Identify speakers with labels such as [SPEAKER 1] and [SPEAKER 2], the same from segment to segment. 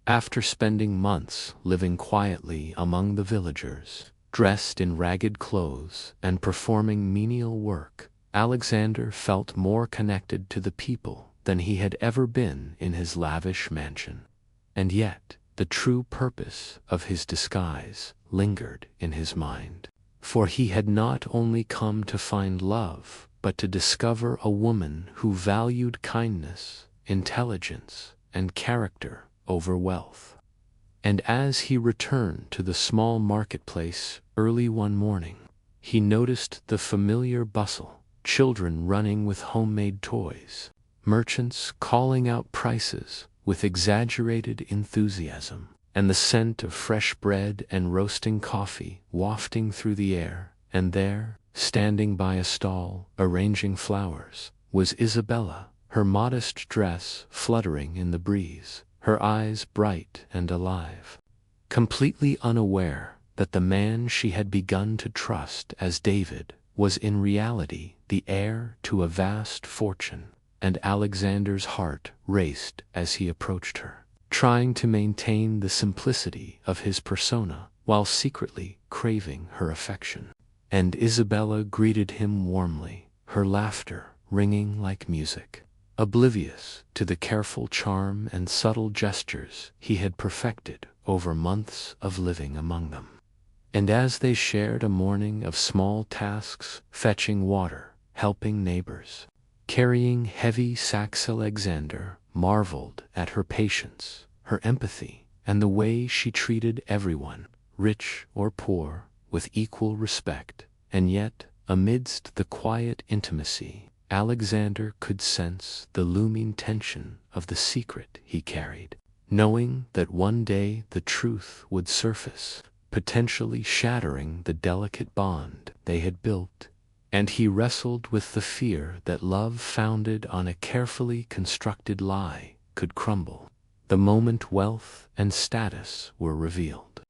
[SPEAKER 1] After spending months living quietly among the villagers, dressed in ragged clothes and performing menial work, Alexander felt more connected to the people than he had ever been in his lavish mansion. And yet, the true purpose of his disguise lingered in his mind. For he had not only come to find love, but to discover a woman who valued kindness, intelligence, and character over wealth. And as he returned to the small marketplace early one morning, he noticed the familiar bustle, children running with homemade toys, merchants calling out prices with exaggerated enthusiasm, and the scent of fresh bread and roasting coffee wafting through the air. And there, standing by a stall, arranging flowers, was Isabella, her modest dress fluttering in the breeze, her eyes bright and alive, completely unaware that the man she had begun to trust as David was in reality the heir to a vast fortune. And Alexander's heart raced as he approached her, trying to maintain the simplicity of his persona while secretly craving her affection. And Isabella greeted him warmly, her laughter ringing like music, oblivious to the careful charm and subtle gestures he had perfected over months of living among them. And as they shared a morning of small tasks, fetching water, helping neighbors, carrying heavy sacks, Alexander marveled at her patience, her empathy, and the way she treated everyone, rich or poor, with equal respect. And yet, amidst the quiet intimacy, Alexander could sense the looming tension of the secret he carried, knowing that one day the truth would surface, potentially shattering the delicate bond they had built. And he wrestled with the fear that love founded on a carefully constructed lie could crumble the moment wealth and status were revealed.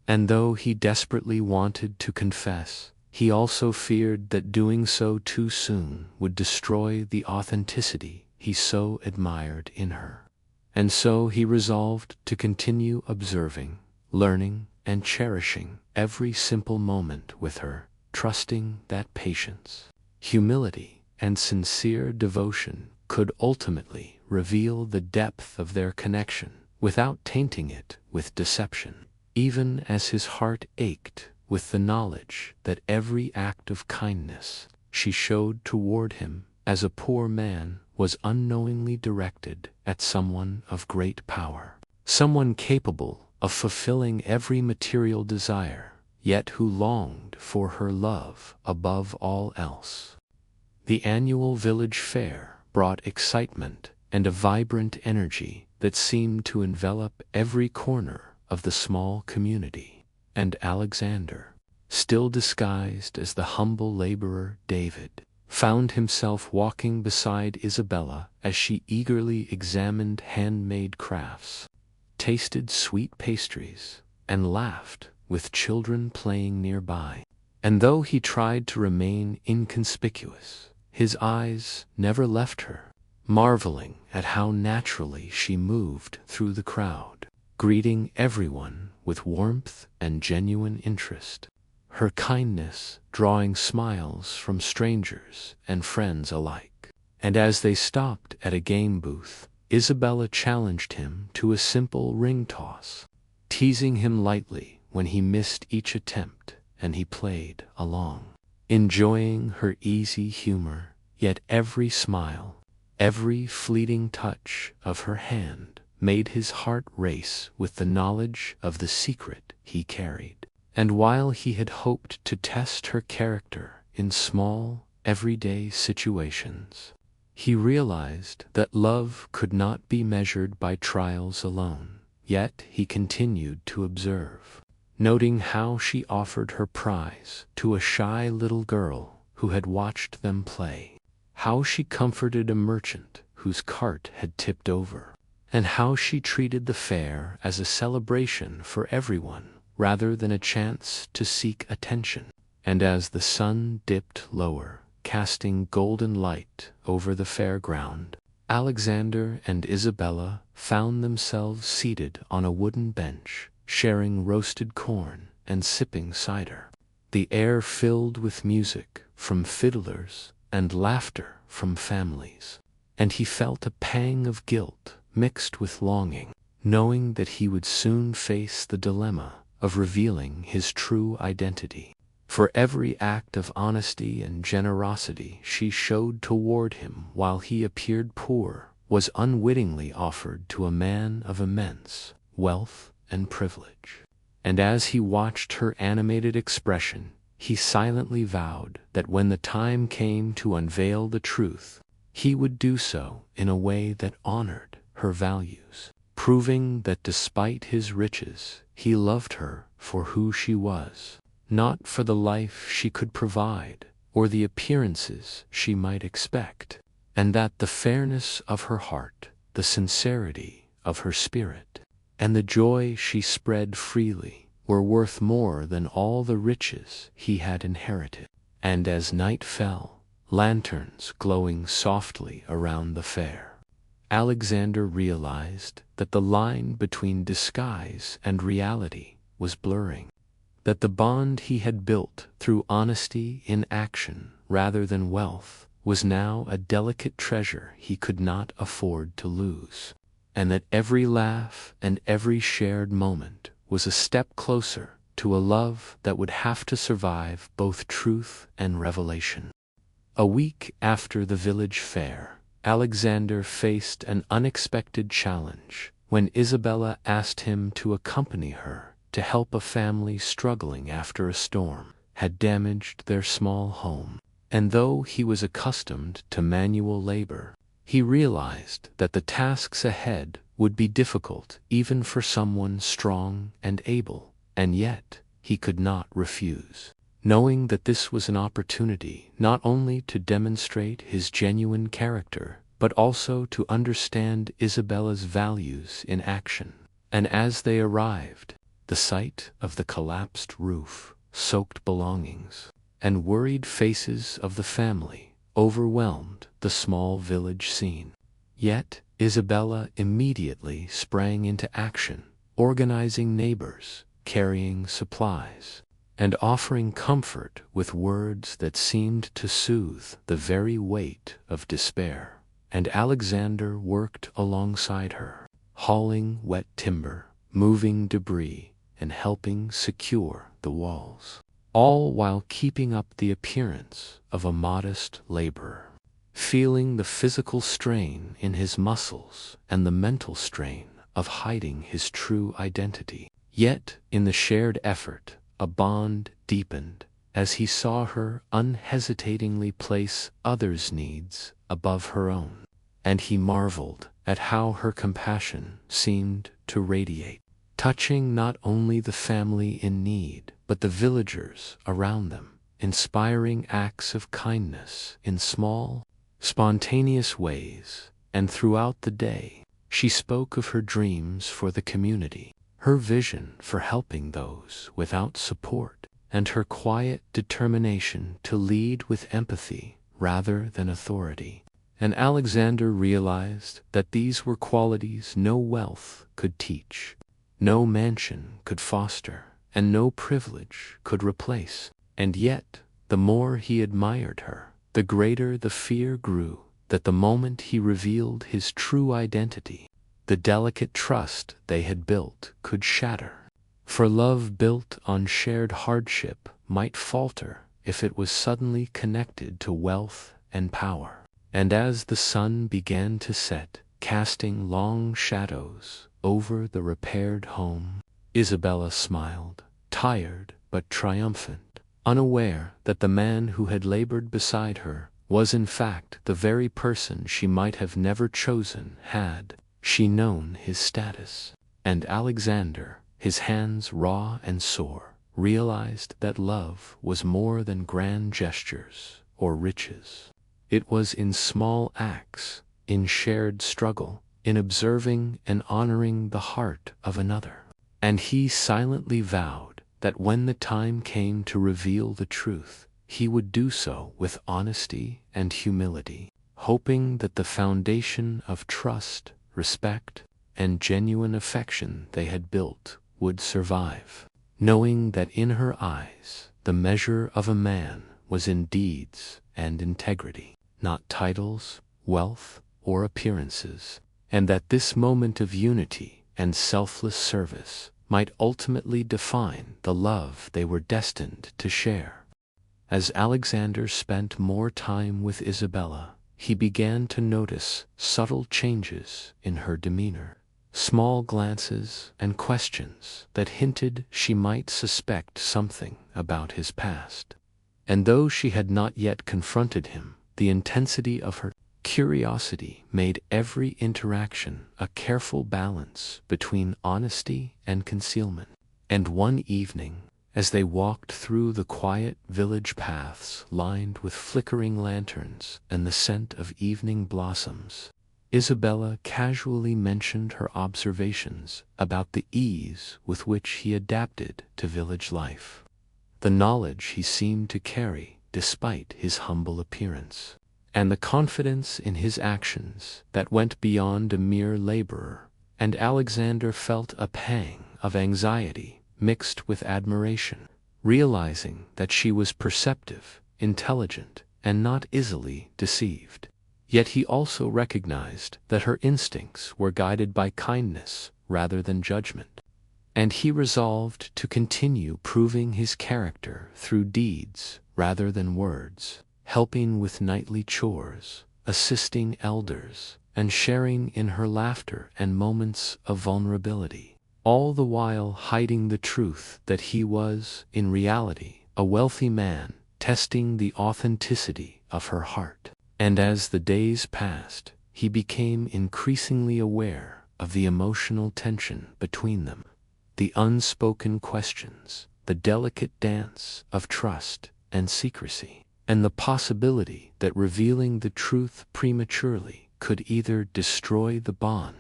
[SPEAKER 1] And though he desperately wanted to confess, he also feared that doing so too soon would destroy the authenticity he so admired in her. And so he resolved to continue observing, learning, and cherishing every simple moment with her, trusting that patience, humility, and sincere devotion could ultimately reveal the depth of their connection without tainting it with deception, even as his heart ached with the knowledge that every act of kindness she showed toward him as a poor man was unknowingly directed at someone of great power, someone capable of fulfilling every material desire, yet who longed for her love above all else. The annual village fair brought excitement and a vibrant energy that seemed to envelop every corner of the small community. And Alexander, still disguised as the humble laborer David, found himself walking beside Isabella as she eagerly examined handmade crafts, tasted sweet pastries, and laughed with children playing nearby. And though he tried to remain inconspicuous, his eyes never left her, marveling at how naturally she moved through the crowd, greeting everyone with warmth and genuine interest, her kindness drawing smiles from strangers and friends alike. And as they stopped at a game booth, Isabella challenged him to a simple ring toss, teasing him lightly when he missed each attempt, and he played along, enjoying her easy humor. Yet every smile, every fleeting touch of her hand made his heart race with the knowledge of the secret he carried. And while he had hoped to test her character in small, everyday situations, he realized that love could not be measured by trials alone. Yet he continued to observe, noting how she offered her prize to a shy little girl who had watched them play, how she comforted a merchant whose cart had tipped over, and how she treated the fair as a celebration for everyone rather than a chance to seek attention. And as the sun dipped lower, casting golden light over the fairground, Alexander and Isabella found themselves seated on a wooden bench, sharing roasted corn and sipping cider. The air filled with music from fiddlers and laughter from families, and he felt a pang of guilt mixed with longing, knowing that he would soon face the dilemma of revealing his true identity. For every act of honesty and generosity she showed toward him while he appeared poor was unwittingly offered to a man of immense wealth and privilege. And as he watched her animated expression, he silently vowed that when the time came to unveil the truth, he would do so in a way that honored her values, proving that despite his riches, he loved her for who she was, not for the life she could provide or the appearances she might expect, and that the fairness of her heart, the sincerity of her spirit, and the joy she spread freely were worth more than all the riches he had inherited. And as night fell, lanterns glowing softly around the fair, Alexander realized that the line between disguise and reality was blurring, that the bond he had built through honesty in action rather than wealth was now a delicate treasure he could not afford to lose, and that every laugh and every shared moment was a step closer to a love that would have to survive both truth and revelation. A week after the village fair, Alexander faced an unexpected challenge when Isabella asked him to accompany her to help a family struggling after a storm had damaged their small home. And though he was accustomed to manual labor, he realized that the tasks ahead would be difficult even for someone strong and able, and yet he could not refuse, knowing that this was an opportunity not only to demonstrate his genuine character, but also to understand Isabella's values in action. And as they arrived, the sight of the collapsed roof, soaked belongings, and worried faces of the family overwhelmed the small village scene. Yet Isabella immediately sprang into action, organizing neighbors, carrying supplies, and offering comfort with words that seemed to soothe the very weight of despair. And Alexander worked alongside her, hauling wet timber, moving debris, and helping secure the walls, all while keeping up the appearance of a modest laborer, feeling the physical strain in his muscles and the mental strain of hiding his true identity. Yet, in the shared effort, a bond deepened as he saw her unhesitatingly place others' needs above her own, and he marveled at how her compassion seemed to radiate, touching not only the family in need, but the villagers around them, inspiring acts of kindness in small, spontaneous ways. And throughout the day, she spoke of her dreams for the community, her vision for helping those without support, and her quiet determination to lead with empathy rather than authority. And Alexander realized that these were qualities no wealth could teach, no mansion could foster, and no privilege could replace. And yet, the more he admired her, the greater the fear grew that the moment he revealed his true identity, the delicate trust they had built could shatter. For love built on shared hardship might falter if it was suddenly connected to wealth and power. And as the sun began to set, casting long shadows over the repaired home, Isabella smiled, tired but triumphant, unaware that the man who had labored beside her was in fact the very person she might have never chosen had she known his status. And Alexander, his hands raw and sore, realized that love was more than grand gestures or riches. It was in small acts, in shared struggle, in observing and honoring the heart of another. And he silently vowed that when the time came to reveal the truth, he would do so with honesty and humility, hoping that the foundation of trust, respect, and genuine affection they had built would survive, knowing that in her eyes the measure of a man was in deeds and integrity, not titles, wealth, or appearances, and that this moment of unity and selfless service might ultimately define the love they were destined to share. As Alexander spent more time with Isabella, he began to notice subtle changes in her demeanor, small glances and questions that hinted she might suspect something about his past. And though she had not yet confronted him, the intensity of her curiosity made every interaction a careful balance between honesty and concealment. And one evening, as they walked through the quiet village paths lined with flickering lanterns and the scent of evening blossoms, Isabella casually mentioned her observations about the ease with which he adapted to village life, the knowledge he seemed to carry despite his humble appearance, and the confidence in his actions that went beyond a mere laborer. And Alexander felt a pang of anxiety mixed with admiration, realizing that she was perceptive, intelligent, and not easily deceived. Yet he also recognized that her instincts were guided by kindness rather than judgment, and he resolved to continue proving his character through deeds rather than words, helping with nightly chores, assisting elders, and sharing in her laughter and moments of vulnerability, all the while hiding the truth that he was, in reality, a wealthy man, testing the authenticity of her heart. And as the days passed, he became increasingly aware of the emotional tension between them, the unspoken questions, the delicate dance of trust and secrecy, and the possibility that revealing the truth prematurely could either destroy the bond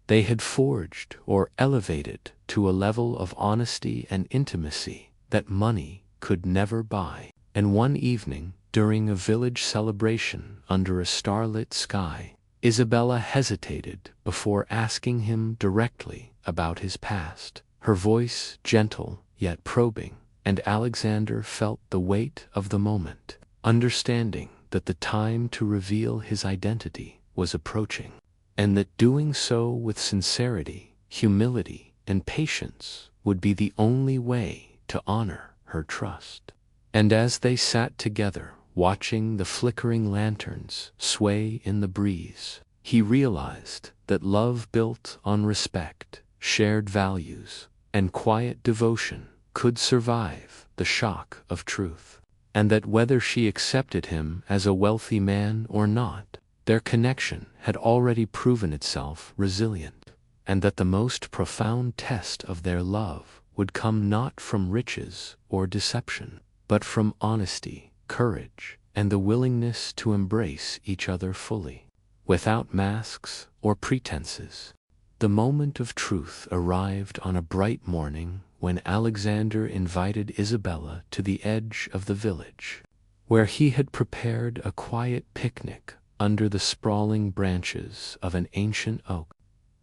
[SPEAKER 1] they had forged or elevate it to a level of honesty and intimacy that money could never buy. And one evening, during a village celebration under a starlit sky, Isabella hesitated before asking him directly about his past, her voice gentle yet probing, and Alexander felt the weight of the moment, understanding that the time to reveal his identity was approaching, and that doing so with sincerity, humility, and patience would be the only way to honor her trust. And as they sat together, watching the flickering lanterns sway in the breeze, he realized that love built on respect, shared values, and quiet devotion could survive the shock of truth, and that whether she accepted him as a wealthy man or not, their connection had already proven itself resilient, and that the most profound test of their love would come not from riches or deception, but from honesty, courage, and the willingness to embrace each other fully, without masks or pretenses. The moment of truth arrived on a bright morning when Alexander invited Isabella to the edge of the village, where he had prepared a quiet picnic under the sprawling branches of an ancient oak.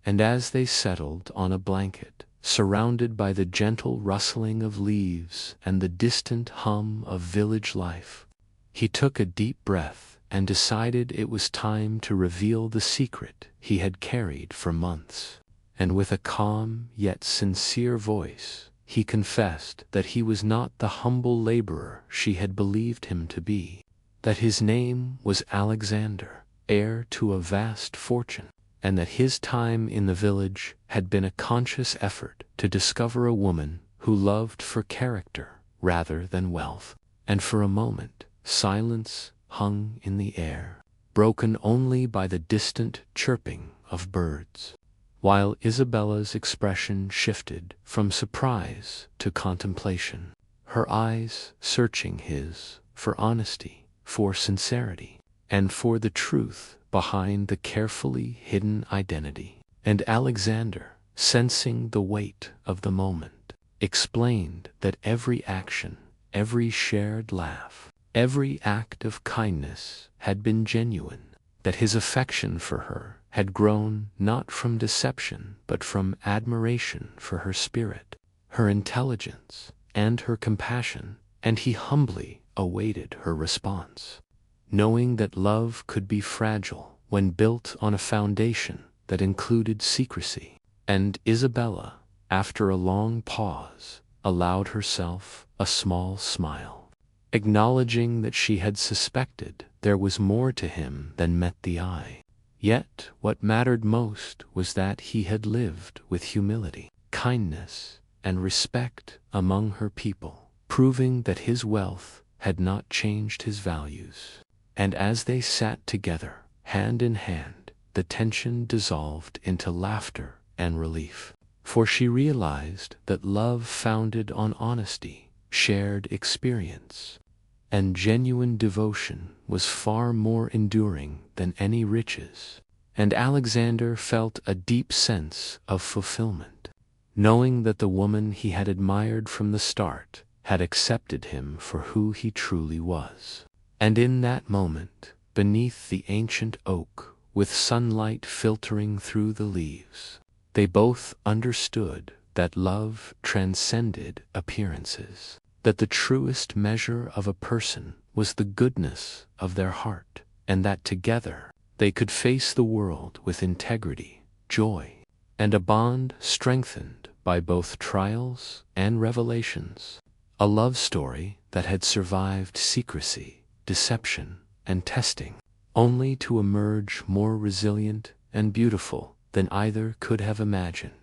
[SPEAKER 1] And as they settled on a blanket, surrounded by the gentle rustling of leaves and the distant hum of village life, he took a deep breath and decided it was time to reveal the secret he had carried for months. And with a calm yet sincere voice, he confessed that he was not the humble laborer she had believed him to be, that his name was Alexander, heir to a vast fortune, and that his time in the village had been a conscious effort to discover a woman who loved for character rather than wealth. And for a moment, silence hung in the air, broken only by the distant chirping of birds, while Isabella's expression shifted from surprise to contemplation, her eyes searching his for honesty, for sincerity, and for the truth behind the carefully hidden identity. And Alexander, sensing the weight of the moment, explained that every action, every shared laugh, every act of kindness had been genuine, that his affection for her had grown not from deception but from admiration for her spirit, her intelligence, and her compassion, and he humbly awaited her response, knowing that love could be fragile when built on a foundation that included secrecy. And Isabella, after a long pause, allowed herself a small smile, acknowledging that she had suspected there was more to him than met the eye. Yet what mattered most was that he had lived with humility, kindness, and respect among her people, proving that his wealth had not changed his values. And as they sat together, hand in hand, the tension dissolved into laughter and relief, for she realized that love founded on honesty, shared experience, and genuine devotion was far more enduring than any riches. And Alexander felt a deep sense of fulfillment, knowing that the woman he had admired from the start had accepted him for who he truly was. And in that moment, beneath the ancient oak, with sunlight filtering through the leaves, they both understood that love transcended appearances, that the truest measure of a person was the goodness of their heart, and that together they could face the world with integrity, joy, and a bond strengthened by both trials and revelations. A love story that had survived secrecy, deception, and testing, only to emerge more resilient and beautiful than either could have imagined.